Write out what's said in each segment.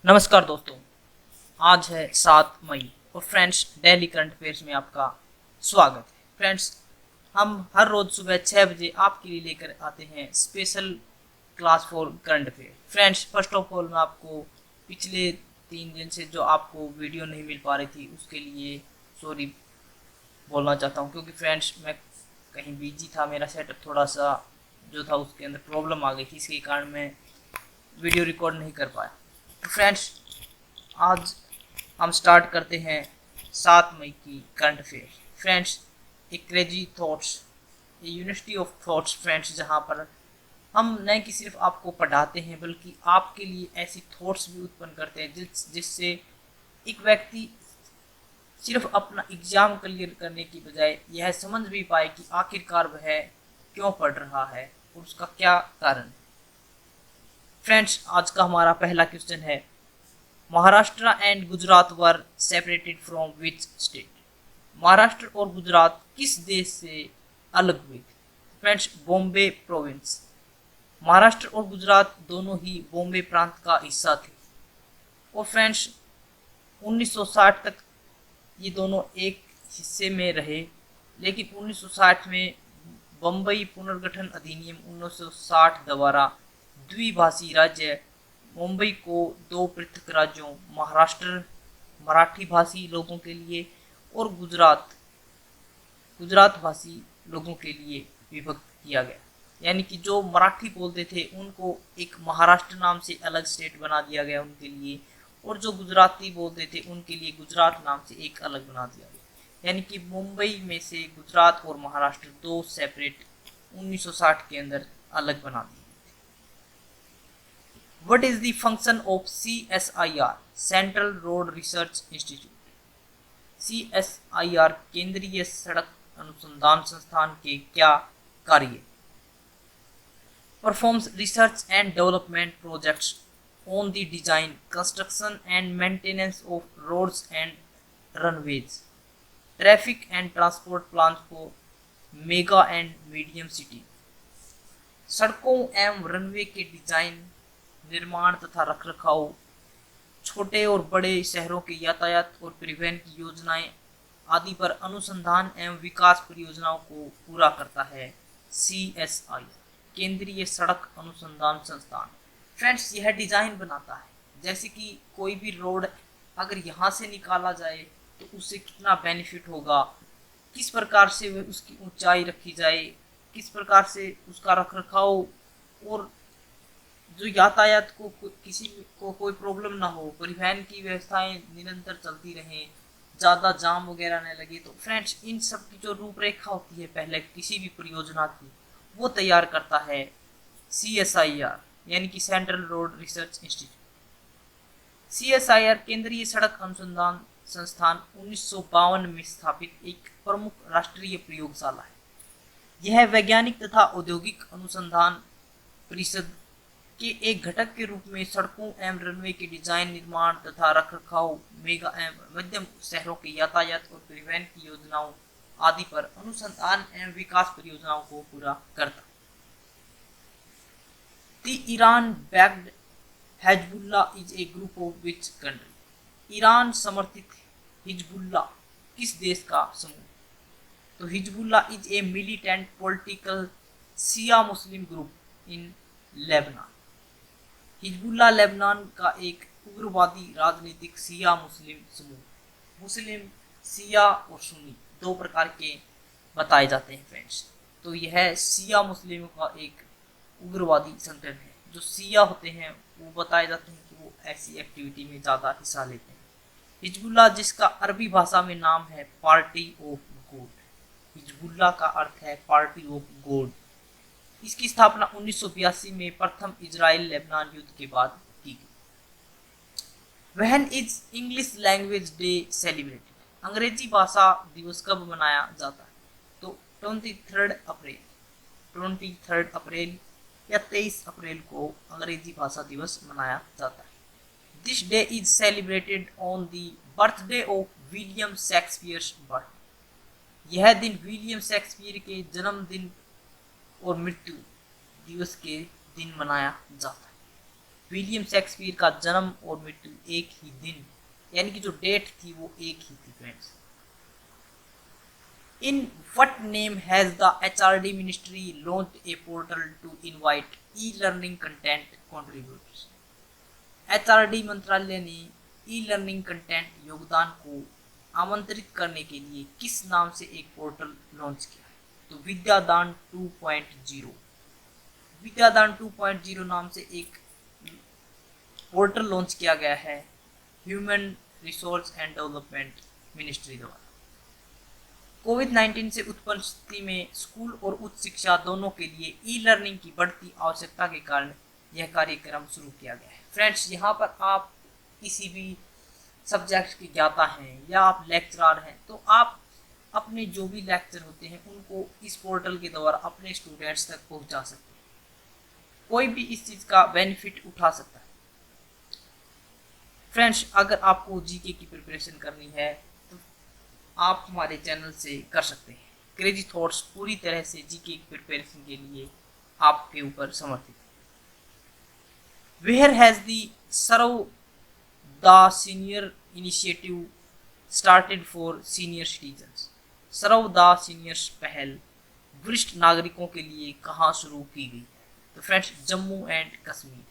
नमस्कार दोस्तों। आज है 7 मई और फ्रेंड्स डेली करंट अफेयर्स में आपका स्वागत है। फ्रेंड्स, हम हर रोज सुबह 6 बजे आपके लिए लेकर आते हैं special class for current affair. Friends, first of all मैं आपको पिछले 3 दिन से जो आपको वीडियो नहीं मिल पा रही थी उसके लिए सॉरी बोलना चाहता हूँ, क्योंकि फ्रेंड्स मैं कहीं बिजी था। मेरा सेटअप थोड़ा सा जो था उसके अंदर प्रॉब्लम आ गई थी, इसके कारण मैं वीडियो रिकॉर्ड नहीं कर पाया। तो फ्रेंड्स, आज हम स्टार्ट करते हैं 7 मई की करंट अफेयर। फ्रेंड्स, एक क्रेजी थॉट्स, ये यूनिवर्सिटी ऑफ थॉट्स फ्रेंड्स, जहाँ पर हम न कि सिर्फ आपको पढ़ाते हैं बल्कि आपके लिए ऐसी थॉट्स भी उत्पन्न करते हैं जिससे एक व्यक्ति सिर्फ अपना एग्जाम क्लियर करने की बजाय यह समझ भी पाए कि आखिरकार वह क्यों पढ़ रहा है और उसका क्या कारण है। फ्रेंड्स, आज का हमारा पहला क्वेश्चन है, Maharashtra and Gujarat were separated from which state? Maharashtra और गुजरात किस देश से अलग हुए थे? Friends, Bombay province. महाराष्ट्र और गुजरात दोनों ही बॉम्बे प्रांत का हिस्सा थे और फ्रेंड्स 1960 तक ये दोनों एक हिस्से में रहे, लेकिन 1960 में बम्बई पुनर्गठन अधिनियम 1960 द्वारा द्विभाषी राज्य मुंबई को दो पृथक राज्यों, महाराष्ट्र मराठी भाषी लोगों के लिए और गुजरात भाषी लोगों के लिए विभक्त किया गया। यानी कि जो मराठी बोलते थे उनको एक महाराष्ट्र नाम से अलग स्टेट बना दिया गया उनके लिए, और जो गुजराती बोलते थे उनके लिए गुजरात नाम से एक अलग बना दिया गया। यानी कि मुंबई में से गुजरात और महाराष्ट्र दो सेपरेट 1960 के अंदर अलग बना दिए। What is the function of CSIR, Central Road Research Institute? CSIR केंद्रीय सड़क अनुसंधान संस्थान के क्या कार्य? Performs research and development projects on the design, construction and maintenance of roads and runways, traffic and transport plans for mega and medium city। सड़कों एवं runway के डिजाइन, निर्माण तथा रखरखाव, छोटे और बड़े शहरों के यातायात और परिवहन की योजनाएं आदि पर अनुसंधान एवं विकास परियोजनाओं को पूरा करता है CSI, केंद्रीय सड़क अनुसंधान संस्थान। फ्रेंड्स, यह डिजाइन बनाता है, जैसे कि कोई भी रोड अगर यहाँ से निकाला जाए तो उससे कितना बेनिफिट होगा, किस प्रकार से उसकी ऊंचाई रखी जाए, किस प्रकार से उसका रखरखाव, और जो यातायात को किसी को कोई प्रॉब्लम ना हो, परिवहन की व्यवस्थाएं निरंतर चलती रहें, ज़्यादा जाम वगैरह न लगे। तो फ्रेंड्स, इन सब की जो रूपरेखा होती है पहले किसी भी परियोजना की, वो तैयार करता है CSIR, यानी कि central road research institute. CSIR केंद्रीय सड़क अनुसंधान संस्थान 1952 में स्थापित एक प्रमुख राष्ट्रीय प्रयोगशाला है। यह वैज्ञानिक तथा औद्योगिक अनुसंधान परिषद के एक घटक के रूप में सड़कों एवं रनवे के डिजाइन, निर्माण तथा रखरखाव, मेगा एवं मध्यम शहरों के यातायात और परिवहन की योजनाओं आदि पर अनुसंधान एवं विकास परियोजनाओं को पूरा करता। The Iran backed Hezbollah is a group of which country? Iran समर्थित हिजबुल्ला किस देश का समूह? तो Hezbollah is a militant political Shia Muslim group in Lebanon. Hezbollah Lebanon का एक उग्रवादी राजनीतिक शिया मुस्लिम समूह। मुस्लिम शिया और सुन्नी दो प्रकार के बताए जाते हैं फ्रेंड्स। तो यह शिया मुस्लिमों का एक उग्रवादी संगठन है। जो शिया होते हैं वो बताए जाते हैं कि वो ऐसी एक्टिविटी में ज़्यादा हिस्सा लेते हैं। हिजबुल्ला, जिसका अरबी भाषा में नाम है पार्टी ऑफ गॉड, हिजबुल्ला का अर्थ है पार्टी ऑफ गॉड। इसकी स्थापना 1982 में प्रथम इजराइल लेबनान युद्ध के बाद की गई। When is English language day celebrated? अंग्रेजी भाषा दिवस कब मनाया जाता है? तो 23 अप्रैल या 23 अप्रैल को अंग्रेजी भाषा दिवस मनाया जाता है। This day is celebrated on the birthday of William Shakespeare's birth. यह दिन विलियम शेक्सपियर के जन्मदिन और मृत्यु दिवस के दिन मनाया जाता है। विलियम शेक्सपियर का जन्म और मृत्यु एक ही दिन, यानी कि जो डेट थी वो एक ही थी friends. In what name has the HRD ministry launched a portal to invite e learning content contributors. HRD मंत्रालय ने ई लर्निंग कंटेंट योगदान को आमंत्रित करने के लिए किस नाम से एक पोर्टल लॉन्च किया? तो विद्यादान 2.0। विद्यादान 2.0 नाम से एक पोर्टल लॉन्च किया गया है human resource and development ministry द्वारा। कोविड-19 से उत्पन्न स्थिति में स्कूल और उच्च शिक्षा दोनों के लिए ई लर्निंग की बढ़ती आवश्यकता के कारण यह कार्यक्रम शुरू किया गया है। फ्रेंड्स, यहाँ पर आप किसी भी सब्जेक्ट के ज्ञाता हैं या आप लेक्चरर हैं, तो आप अपने जो भी लेक्चर होते हैं उनको इस पोर्टल के द्वारा अपने स्टूडेंट्स तक पहुंचा सकते हैं। कोई भी इस चीज़ का बेनिफिट उठा सकता है। फ्रेंड्स, अगर आपको जीके की प्रिपरेशन करनी है तो आप हमारे चैनल से कर सकते हैं। क्रेजी थॉट्स पूरी तरह से जीके की प्रिपरेशन के लिए आपके ऊपर समर्पित है। Where has the serve the senior initiative started for senior citizens. Serve the seniors पहल वरिष्ठ नागरिकों के लिए कहाँ शुरू की गई? तो फ्रेंड्स, जम्मू एंड कश्मीर।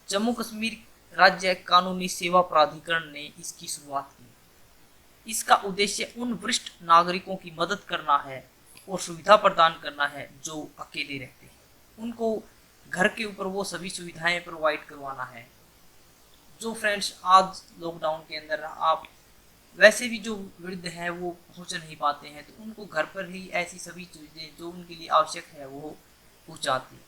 जम्मू कश्मीर राज्य कानूनी सेवा प्राधिकरण ने इसकी शुरुआत की। इसका उद्देश्य उन वरिष्ठ नागरिकों की मदद करना है और सुविधा प्रदान करना है जो अकेले रहते हैं। उनको घर के ऊपर वो सभी सुविधाएं प्रोवाइड करवाना है जो फ्रेंड्स आज लॉकडाउन के अंदर आप वैसे भी जो वृद्ध हैं वो पहुंच नहीं पाते हैं, तो उनको घर पर ही ऐसी सभी चीज़ें जो उनके लिए आवश्यक है वो पहुंचाती है।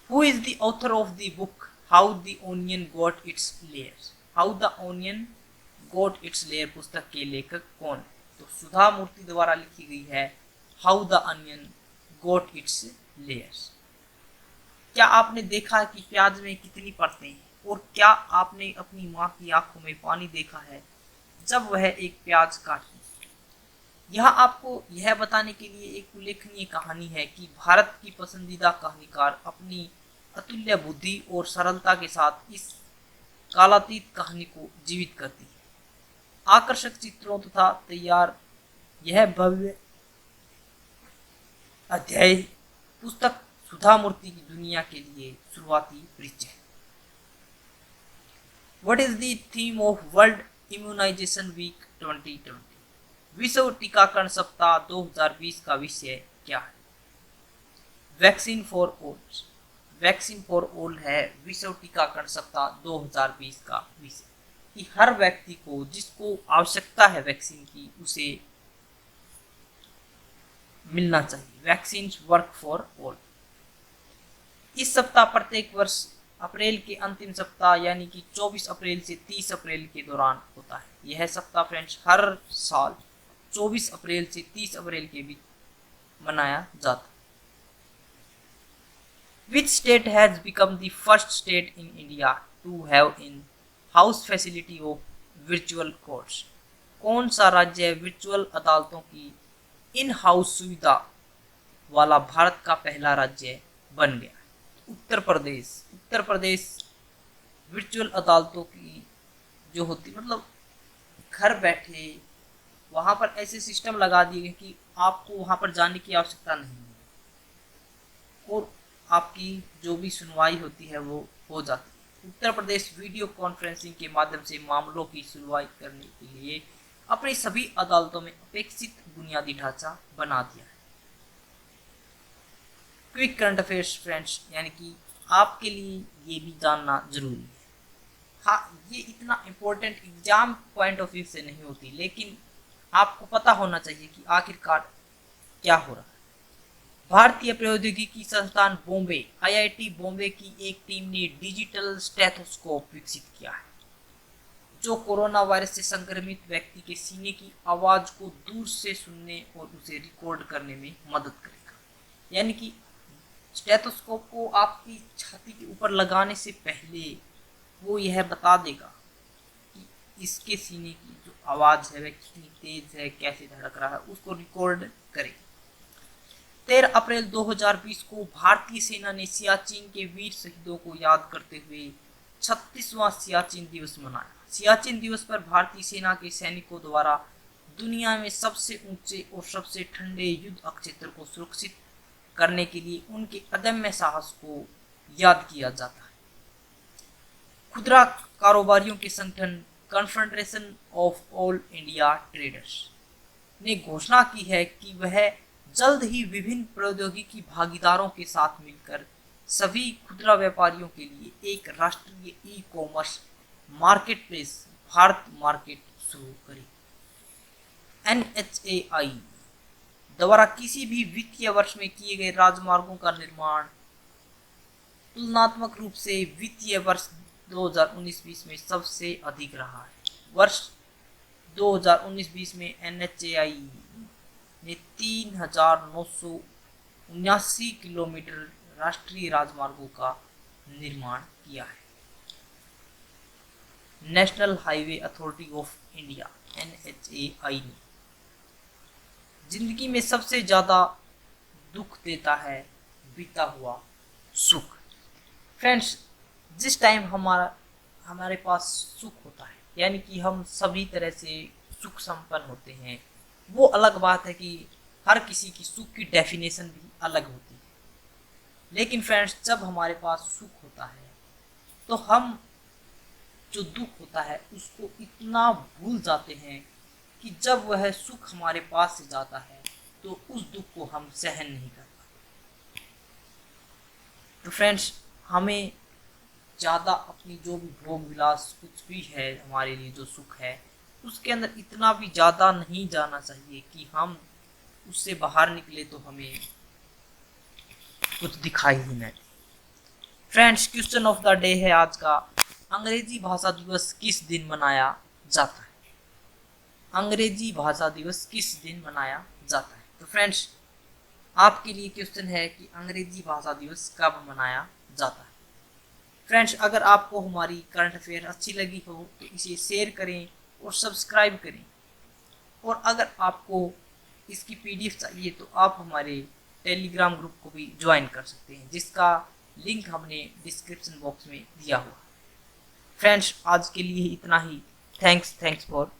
Who is the author of the book How the Onion Got Its Layers? How the Onion Got Its Layer पुस्तक के लेखक कौन है? तो सुधा मूर्ति द्वारा लिखी गई है How the Onion Got Its Layers। क्या आपने देखा कि प्याज में कितनी परतें हैं? और क्या आपने अपनी माँ की आंखों में पानी देखा है जब वह एक प्याज काटी? यहाँ आपको यह बताने के लिए एक उल्लेखनीय कहानी है कि भारत की पसंदीदा कहानीकार अपनी अतुल्य बुद्धि और सरलता के साथ इस कालातीत कहानी को जीवित करती है। आकर्षक चित्रों तथा तैयार यह भव्य अध्याय पुस्तक सुधा मूर्ति की दुनिया के लिए शुरुआती परिचय है। What is the theme of World Immunization Week 2020? विश्व टीकाकरण सप्ताह 2020 का विषय क्या है? Vaccine for all. Vaccine for all है विश्व टीकाकरण सप्ताह 2020 का विषय, कि हर व्यक्ति को जिसको आवश्यकता है वैक्सीन की उसे मिलना चाहिए। Vaccine work for all. इस सप्ताह प्रत्येक वर्ष अप्रैल के अंतिम सप्ताह यानी कि 24 अप्रैल से 30 अप्रैल के दौरान होता है। यह सप्ताह फ्रेंड्स हर साल 24 अप्रैल से 30 अप्रैल के बीच मनाया जाता है। Which state has become the first state in India to have in-house facility of virtual courts? कौन सा राज्य वर्चुअल अदालतों की इन हाउस सुविधा वाला भारत का पहला राज्य बन गया? उत्तर प्रदेश। उत्तर प्रदेश वर्चुअल अदालतों की जो होती मतलब घर बैठे वहाँ पर ऐसे सिस्टम लगा दिए गए कि आपको वहाँ पर जाने की आवश्यकता नहीं है और आपकी जो भी सुनवाई होती है वो हो जाती है। उत्तर प्रदेश वीडियो कॉन्फ्रेंसिंग के माध्यम से मामलों की सुनवाई करने के लिए अपनी सभी अदालतों में अपेक्षित बुनियादी ढांचा बना दिया है। क्विक करंट अफेयर्स फ्रेंड्स, यानी कि आपके लिए ये भी जानना जरूरी है। हाँ, ये इतना important exam point of view से नहीं होती, लेकिन आपको पता होना चाहिए कि आखिरकार क्या हो रहा है। भारतीय प्रौद्योगिकी संस्थान बॉम्बे आईआईटी बॉम्बे की एक टीम ने डिजिटल स्टेथोस्कोप विकसित किया है जो कोरोना वायरस से संक्रमित व्यक्ति के सीने की आवाज को दूर से सुनने और उसे रिकॉर्ड करने में मदद करेगा। यानी कि स्टेथोस्कोप को आपकी छाती के ऊपर लगाने से पहले वो यह बता देगा कि इसके सीने की जो आवाज़ है वह कितनी तेज है, कैसे धड़क रहा है, उसको रिकॉर्ड करेगा। 13 अप्रैल 2020 को भारतीय सेना ने सियाचिन के वीर शहीदों को याद करते हुए 36वां सियाचिन दिवस मनाया। सियाचिन दिवस पर भारतीय सेना के सैनिकों द्वारा दुनिया में सबसे ऊंचे और सबसे ठंडे युद्ध क्षेत्र को सुरक्षित करने के लिए उनके अदम्य साहस को याद किया जाता है। खुदरा कारोबारियों के संगठन confederation of all India traders ने घोषणा की है कि वह जल्द ही विभिन्न प्रौद्योगिकी भागीदारों के साथ मिलकर सभी खुदरा व्यापारियों के लिए एक राष्ट्रीय e commerce market place Bharat market शुरू करेगी। NHAI द्वारा किसी भी वित्तीय वर्ष में किए गए राजमार्गों का निर्माण तुलनात्मक रूप से वित्तीय वर्ष 2019-20 में सबसे अधिक रहा है। वर्ष 2019-20 में NHAI ने 3,979 किलोमीटर राष्ट्रीय राजमार्गों का निर्माण किया है। National highway authority of India NHAI ने जिंदगी में सबसे ज्यादा दुख देता है बीता हुआ सुख। फ्रेंड्स, जिस टाइम हमारे पास सुख होता है, यानी कि हम सभी तरह से सुख संपन्न होते हैं, वो अलग बात है कि हर किसी की सुख की डेफिनेशन भी अलग होती है। लेकिन फ्रेंड्स, जब हमारे पास सुख होता है तो हम जो दुख होता है उसको इतना भूल जाते हैं कि जब वह सुख हमारे पास से जाता है तो उस दुख को हम सहन नहीं कर पाते। तो फ्रेंड्स, हमें ज़्यादा अपनी जो भी भोग विलास कुछ भी है हमारे लिए जो सुख है उसके अंदर इतना भी ज़्यादा नहीं जाना चाहिए कि हम उससे बाहर निकले तो हमें कुछ दिखाई ही नहीं। Friends, question of the day है आज का, अंग्रेजी भाषा दिवस किस दिन मनाया जाता है? अंग्रेजी भाषा दिवस किस दिन मनाया जाता है? तो फ्रेंड्स, आपके लिए क्वेश्चन है कि अंग्रेजी भाषा दिवस कब मनाया जाता है? फ्रेंड्स, अगर आपको हमारी करंट अफेयर अच्छी लगी हो तो इसे शेयर करें और सब्सक्राइब करें। और अगर आपको इसकी PDF चाहिए तो आप हमारे टेलीग्राम ग्रुप को भी ज्वाइन कर सकते हैं, जिसका लिंक हमने डिस्क्रिप्शन बॉक्स में दिया हुआ। फ्रेंड्स, आज के लिए इतना ही। Thanks for